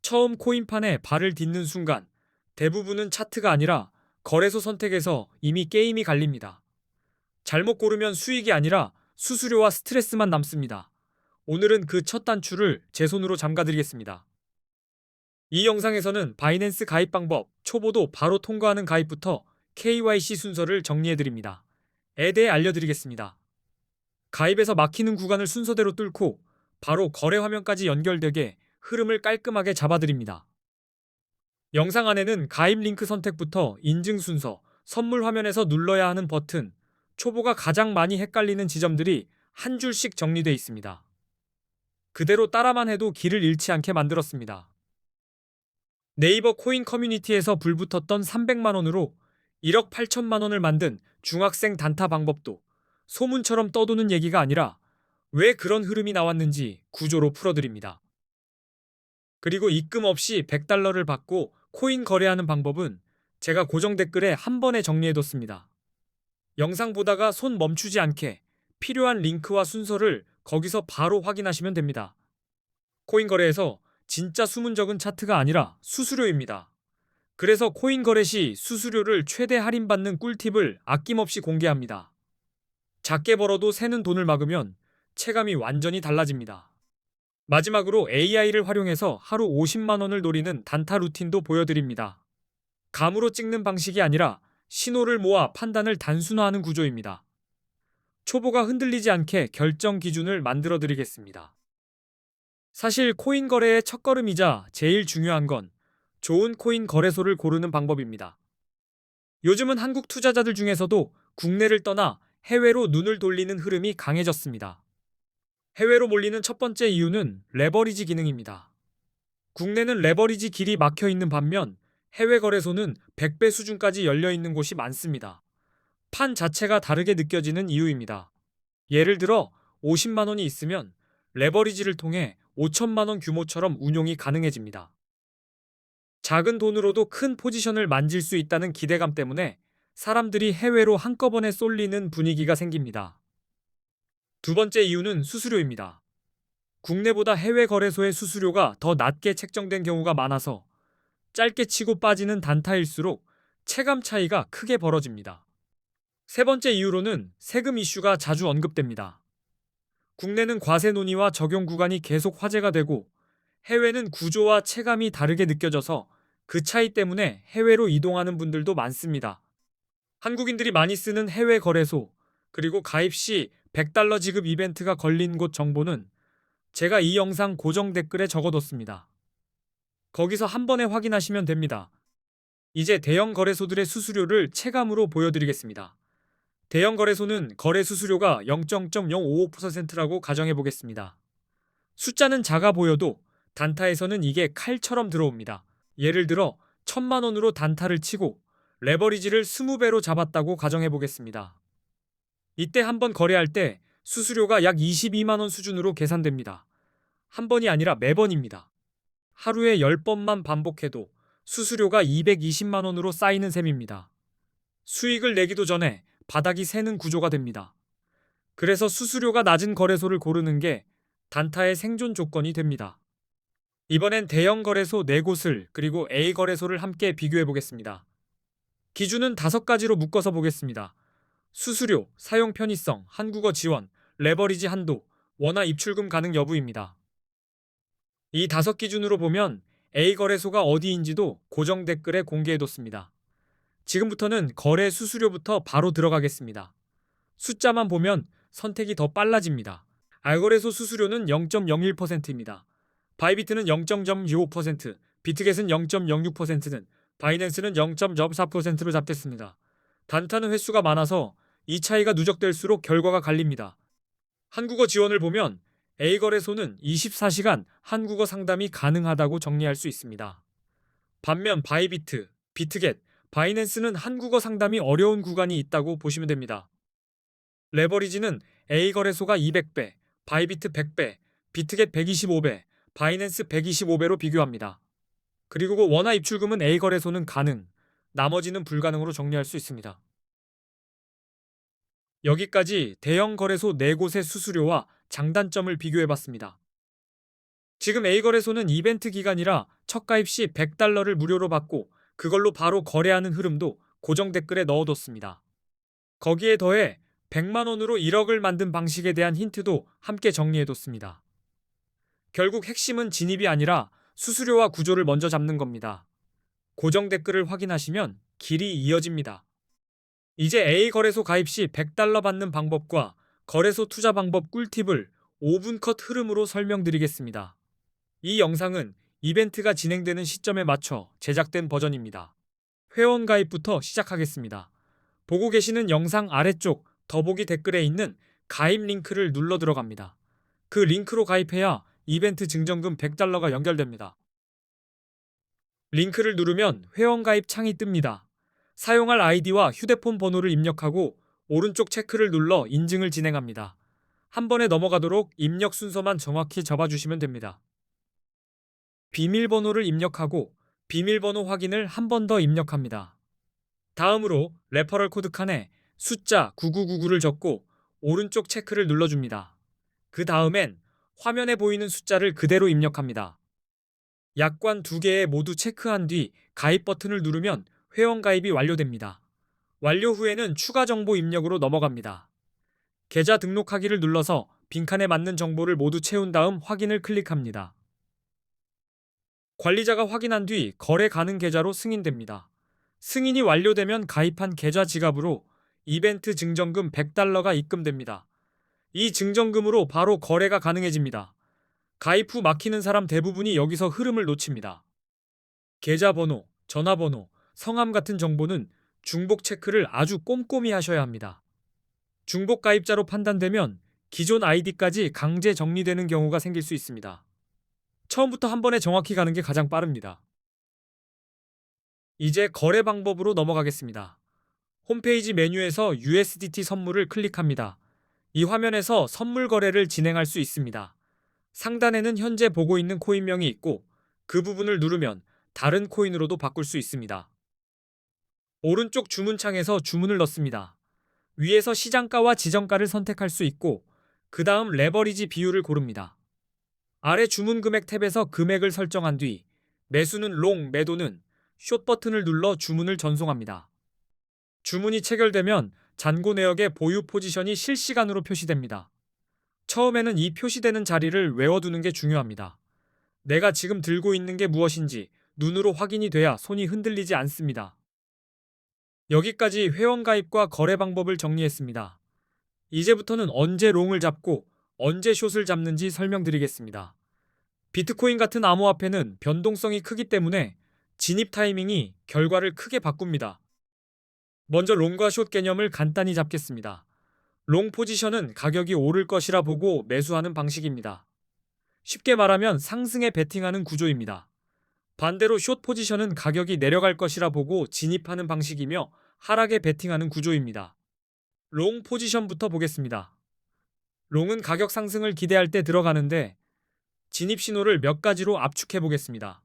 처음 코인판에 발을 딛는 순간 대부분은 차트가 아니라 거래소 선택에서 이미 게임이 갈립니다. 잘못 고르면 수익이 아니라 수수료와 스트레스만 남습니다. 오늘은 그 첫 단추를 제 손으로 잠가드리겠습니다. 이 영상에서는 바이낸스 가입 방법, 초보도 바로 통과하는 가입부터 KYC 순서를 정리해드립니다. 에 대해 알려드리겠습니다. 가입에서 막히는 구간을 순서대로 뚫고 바로 거래 화면까지 연결되게 흐름을 깔끔하게 잡아드립니다. 영상 안에는 가입 링크 선택부터 인증 순서, 선물 화면에서 눌러야 하는 버튼, 초보가 가장 많이 헷갈리는 지점들이 한 줄씩 정리되어 있습니다. 그대로 따라만 해도 길을 잃지 않게 만들었습니다. 네이버 코인 커뮤니티에서 불붙었던 300만원으로 1억 8천만원을 만든 중학생 단타 방법도 소문처럼 떠도는 얘기가 아니라 왜 그런 흐름이 나왔는지 구조로 풀어드립니다. 그리고 입금 없이 100달러를 받고 코인 거래하는 방법은 제가 고정 댓글에 한 번에 정리해뒀습니다. 영상 보다가 손 멈추지 않게 필요한 링크와 순서를 거기서 바로 확인하시면 됩니다. 코인 거래에서 진짜 숨은 적은 차트가 아니라 수수료입니다. 그래서 코인 거래 시 수수료를 최대 할인받는 꿀팁을 아낌없이 공개합니다. 작게 벌어도 새는 돈을 막으면 체감이 완전히 달라집니다. 마지막으로 AI를 활용해서 하루 50만원을 노리는 단타 루틴도 보여드립니다. 감으로 찍는 방식이 아니라 신호를 모아 판단을 단순화하는 구조입니다. 초보가 흔들리지 않게 결정 기준을 만들어 드리겠습니다. 사실 코인 거래의 첫걸음이자 제일 중요한 건 좋은 코인 거래소를 고르는 방법입니다. 요즘은 한국 투자자들 중에서도 국내를 떠나 해외로 눈을 돌리는 흐름이 강해졌습니다. 해외로 몰리는 첫 번째 이유는 레버리지 기능입니다. 국내는 레버리지 길이 막혀 있는 반면 해외 거래소는 100배 수준까지 열려 있는 곳이 많습니다. 판 자체가 다르게 느껴지는 이유입니다. 예를 들어 50만 원이 있으면 레버리지를 통해 5천만 원 규모처럼 운용이 가능해집니다. 작은 돈으로도 큰 포지션을 만질 수 있다는 기대감 때문에 사람들이 해외로 한꺼번에 쏠리는 분위기가 생깁니다. 두 번째 이유는 수수료입니다. 국내보다 해외 거래소의 수수료가 더 낮게 책정된 경우가 많아서 짧게 치고 빠지는 단타일수록 체감 차이가 크게 벌어집니다. 세 번째 이유로는 세금 이슈가 자주 언급됩니다. 국내는 과세 논의와 적용 구간이 계속 화제가 되고 해외는 구조와 체감이 다르게 느껴져서 그 차이 때문에 해외로 이동하는 분들도 많습니다. 한국인들이 많이 쓰는 해외 거래소, 그리고 가입 시 100달러 지급 이벤트가 걸린 곳 정보는 제가 이 영상 고정 댓글에 적어뒀습니다. 거기서 한 번에 확인하시면 됩니다. 이제 대형 거래소들의 수수료를 체감으로 보여드리겠습니다. 대형 거래소는 거래 수수료가 0.055%라고 가정해 보겠습니다. 숫자는 작아 보여도 단타에서는 이게 칼처럼 들어옵니다. 예를 들어 1000만 원으로 단타를 치고 레버리지를 20배로 잡았다고 가정해 보겠습니다. 이때 한 번 거래할 때 수수료가 약 22만 원 수준으로 계산됩니다. 한 번이 아니라 매번입니다. 하루에 10번만 반복해도 수수료가 220만 원으로 쌓이는 셈입니다. 수익을 내기도 전에 바닥이 새는 구조가 됩니다. 그래서 수수료가 낮은 거래소를 고르는 게 단타의 생존 조건이 됩니다. 이번엔 대형 거래소 4곳을 그리고 A 거래소를 함께 비교해 보겠습니다. 기준은 5가지로 묶어서 보겠습니다. 수수료, 사용 편의성, 한국어 지원, 레버리지 한도, 원화 입출금 가능 여부입니다. 이 5기준으로 보면 A 거래소가 어디인지도 고정 댓글에 공개해뒀습니다. 지금부터는 거래 수수료부터 바로 들어가겠습니다. 숫자만 보면 선택이 더 빨라집니다. 알거래소 수수료는 0.01%입니다. 바이비트는 0.05%, 비트겟은 0.06%는 바이낸스는 0.04%로 잡혔습니다. 단타는 횟수가 많아서 이 차이가 누적될수록 결과가 갈립니다. 한국어 지원을 보면 A거래소는 24시간 한국어 상담이 가능하다고 정리할 수 있습니다. 반면 바이비트, 비트겟, 바이낸스는 한국어 상담이 어려운 구간이 있다고 보시면 됩니다. 레버리지는 A거래소가 200배, 바이비트 100배, 비트겟 125배, 바이낸스 125배로 비교합니다. 그리고 원화 입출금은 A거래소는 가능, 나머지는 불가능으로 정리할 수 있습니다. 여기까지 대형 거래소 4곳의 수수료와 장단점을 비교해봤습니다. 지금 A거래소는 이벤트 기간이라 첫 가입 시 100달러를 무료로 받고 그걸로 바로 거래하는 흐름도 고정 댓글에 넣어뒀습니다. 거기에 더해 100만 원으로 1억을 만든 방식에 대한 힌트도 함께 정리해뒀습니다. 결국 핵심은 진입이 아니라 수수료와 구조를 먼저 잡는 겁니다. 고정 댓글을 확인하시면 길이 이어집니다. 이제 A거래소 가입 시 100달러 받는 방법과 거래소 투자 방법 꿀팁을 5분 컷 흐름으로 설명드리겠습니다. 이 영상은 이벤트가 진행되는 시점에 맞춰 제작된 버전입니다. 회원 가입부터 시작하겠습니다. 보고 계시는 영상 아래쪽 더보기 댓글에 있는 가입 링크를 눌러 들어갑니다. 그 링크로 가입해야 이벤트 증정금 100달러가 연결됩니다. 링크를 누르면 회원 가입 창이 뜹니다. 사용할 아이디와 휴대폰 번호를 입력하고 오른쪽 체크를 눌러 인증을 진행합니다. 한 번에 넘어가도록 입력 순서만 정확히 잡아주시면 됩니다. 비밀번호를 입력하고 비밀번호 확인을 한 번 더 입력합니다. 다음으로 레퍼럴 코드 칸에 숫자 9999를 적고 오른쪽 체크를 눌러줍니다. 그 다음엔 화면에 보이는 숫자를 그대로 입력합니다. 약관 2개에 모두 체크한 뒤 가입 버튼을 누르면 회원 가입이 완료됩니다. 완료 후에는 추가 정보 입력으로 넘어갑니다. 계좌 등록하기를 눌러서 빈칸에 맞는 정보를 모두 채운 다음 확인을 클릭합니다. 관리자가 확인한 뒤 거래 가능 계좌로 승인됩니다. 승인이 완료되면 가입한 계좌 지갑으로 이벤트 증정금 100달러가 입금됩니다. 이 증정금으로 바로 거래가 가능해집니다. 가입 후 막히는 사람 대부분이 여기서 흐름을 놓칩니다. 계좌번호, 전화번호, 성함 같은 정보는 중복 체크를 아주 꼼꼼히 하셔야 합니다. 중복 가입자로 판단되면 기존 아이디까지 강제 정리되는 경우가 생길 수 있습니다. 처음부터 한 번에 정확히 가는 게 가장 빠릅니다. 이제 거래 방법으로 넘어가겠습니다. 홈페이지 메뉴에서 USDT 선물을 클릭합니다. 이 화면에서 선물 거래를 진행할 수 있습니다. 상단에는 현재 보고 있는 코인명이 있고 그 부분을 누르면 다른 코인으로도 바꿀 수 있습니다. 오른쪽 주문창에서 주문을 넣습니다. 위에서 시장가와 지정가를 선택할 수 있고 그 다음 레버리지 비율을 고릅니다. 아래 주문 금액 탭에서 금액을 설정한 뒤 매수는 롱, 매도는 숏 버튼을 눌러 주문을 전송합니다. 주문이 체결되면 잔고 내역의 보유 포지션이 실시간으로 표시됩니다. 처음에는 이 표시되는 자리를 외워두는 게 중요합니다. 내가 지금 들고 있는 게 무엇인지 눈으로 확인이 돼야 손이 흔들리지 않습니다. 여기까지 회원 가입과 거래 방법을 정리했습니다. 이제부터는 언제 롱을 잡고 언제 숏을 잡는지 설명드리겠습니다. 비트코인 같은 암호화폐는 변동성이 크기 때문에 진입 타이밍이 결과를 크게 바꿉니다. 먼저 롱과 숏 개념을 간단히 잡겠습니다. 롱 포지션은 가격이 오를 것이라 보고 매수하는 방식입니다. 쉽게 말하면 상승에 베팅하는 구조입니다. 반대로 숏 포지션은 가격이 내려갈 것이라 보고 진입하는 방식이며 하락에 베팅하는 구조입니다. 롱 포지션부터 보겠습니다. 롱은 가격 상승을 기대할 때 들어가는데 진입 신호를 몇 가지로 압축해 보겠습니다.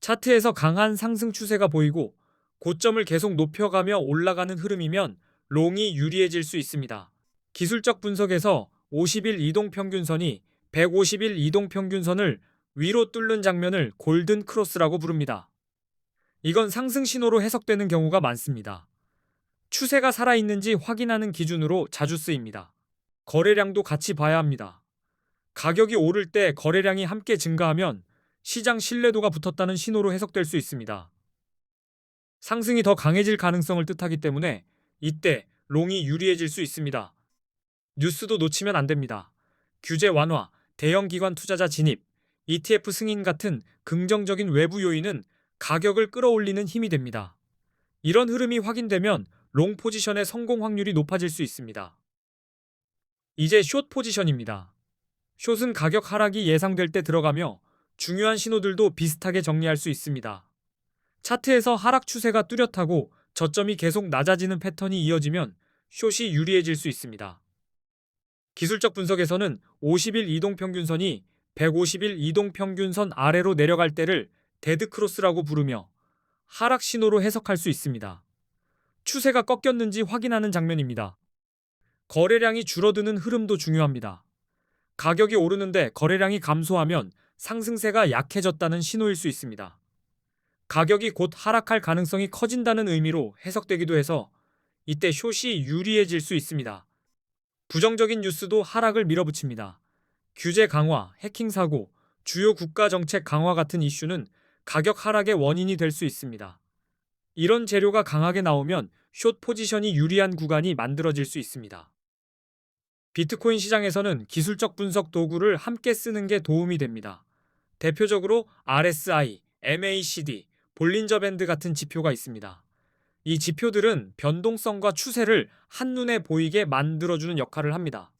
차트에서 강한 상승 추세가 보이고 고점을 계속 높여가며 올라가는 흐름이면 롱이 유리해질 수 있습니다. 기술적 분석에서 50일 이동평균선이 150일 이동평균선을 위로 뚫는 장면을 골든 크로스라고 부릅니다. 이건 상승 신호로 해석되는 경우가 많습니다. 추세가 살아있는지 확인하는 기준으로 자주 쓰입니다. 거래량도 같이 봐야 합니다. 가격이 오를 때 거래량이 함께 증가하면 시장 신뢰도가 붙었다는 신호로 해석될 수 있습니다. 상승이 더 강해질 가능성을 뜻하기 때문에 이때 롱이 유리해질 수 있습니다. 뉴스도 놓치면 안 됩니다. 규제 완화, 대형 기관 투자자 진입, ETF 승인 같은 긍정적인 외부 요인은 가격을 끌어올리는 힘이 됩니다. 이런 흐름이 확인되면 롱 포지션의 성공 확률이 높아질 수 있습니다. 이제 숏 포지션입니다. 숏은 가격 하락이 예상될 때 들어가며 중요한 신호들도 비슷하게 정리할 수 있습니다. 차트에서 하락 추세가 뚜렷하고 저점이 계속 낮아지는 패턴이 이어지면 숏이 유리해질 수 있습니다. 기술적 분석에서는 50일 이동평균선이 150일 이동평균선 아래로 내려갈 때를 데드크로스라고 부르며 하락 신호로 해석할 수 있습니다. 추세가 꺾였는지 확인하는 장면입니다. 거래량이 줄어드는 흐름도 중요합니다. 가격이 오르는데 거래량이 감소하면 상승세가 약해졌다는 신호일 수 있습니다. 가격이 곧 하락할 가능성이 커진다는 의미로 해석되기도 해서 이때 숏이 유리해질 수 있습니다. 부정적인 뉴스도 하락을 밀어붙입니다. 규제 강화, 해킹 사고, 주요 국가 정책 강화 같은 이슈는 가격 하락의 원인이 될 수 있습니다. 이런 재료가 강하게 나오면 숏 포지션이 유리한 구간이 만들어질 수 있습니다. 비트코인 시장에서는 기술적 분석 도구를 함께 쓰는 게 도움이 됩니다. 대표적으로 RSI, MACD, 볼린저 밴드 같은 지표가 있습니다. 이 지표들은 변동성과 추세를 한눈에 보이게 만들어주는 역할을 합니다.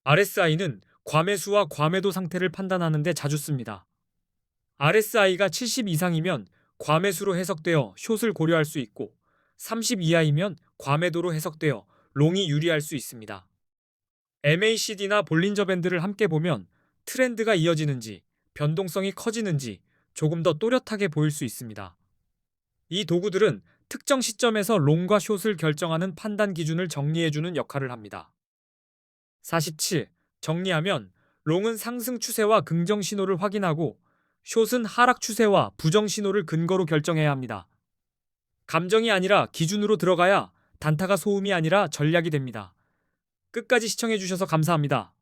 RSI는 과매수와 과매도 상태를 판단하는 데 자주 씁니다. RSI가 70 이상이면 과매수로 해석되어 숏을 고려할 수 있고 30 이하이면 과매도로 해석되어 롱이 유리할 수 있습니다. MACD나 볼린저 밴드를 함께 보면 트렌드가 이어지는지 변동성이 커지는지 조금 더 또렷하게 보일 수 있습니다. 이 도구들은 특정 시점에서 롱과 숏을 결정하는 판단 기준을 정리해주는 역할을 합니다. 47. 정리하면 롱은 상승 추세와 긍정 신호를 확인하고 숏은 하락 추세와 부정 신호를 근거로 결정해야 합니다. 감정이 아니라 기준으로 들어가야 단타가 소음이 아니라 전략이 됩니다. 끝까지 시청해주셔서 감사합니다.